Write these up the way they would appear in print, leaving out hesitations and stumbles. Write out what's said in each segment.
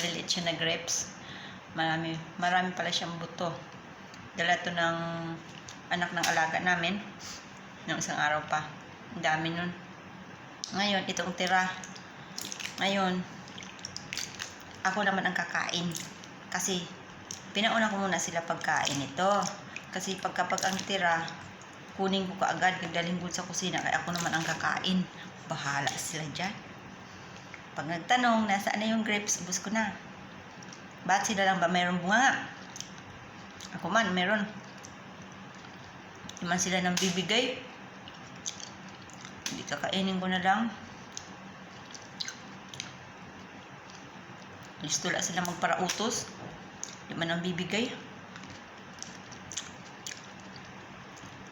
maliliit siya na grapes. Marami pala siyang buto. Dala to ng anak ng alaga namin. Nung isang araw pa. Ang dami nun. Ngayon, itong tira. Ngayon, ako naman ang kakain. Kasi, pinauna ko muna sila pagkain ito. Kasi kapag ang tira, kunin ko kaagad, nagdaling ko sa kusina, kaya ako naman ang kakain. Bahala sila dyan. Pag nagtanong, nasaan na yung grapes, ubos ko na. Ba't sila lang ba mayroong bunga? Ako man, meron. Di man sila nang bibigay. Hindi kakainin ko na lang. Gusto lang sila magparautos. Di man nang bibigay.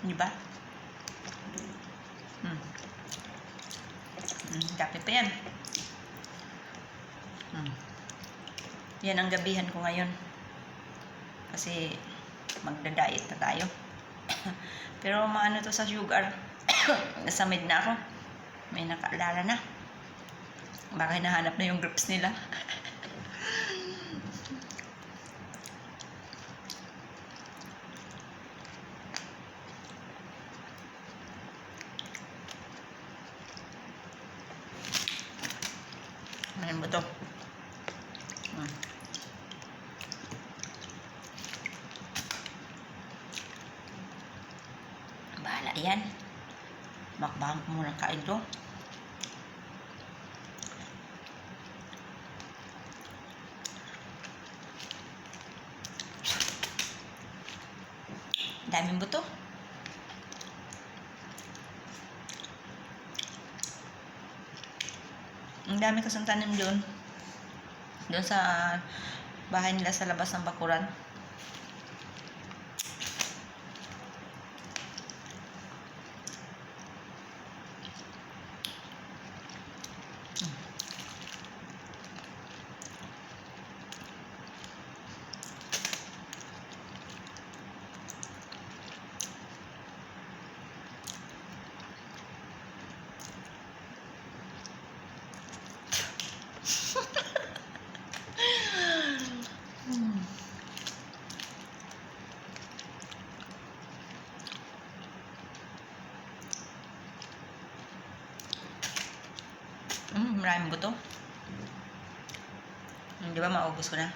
Di ba? Dami pa yan. Yan ang gabihan ko ngayon. Kasi magda-diet na tayo. Pero maano to sa sugar. Nasamid na ako. May nakaalala na. Baka hinahanap na yung grapes nila. Ano ba to? Bahala yan. Makbahang ko muna kain to. Daming buto. Ang dami kasang tanim doon. Doon sa bahay nila sa labas ng bakuran. Maraming buto. Di ba maubos ko na?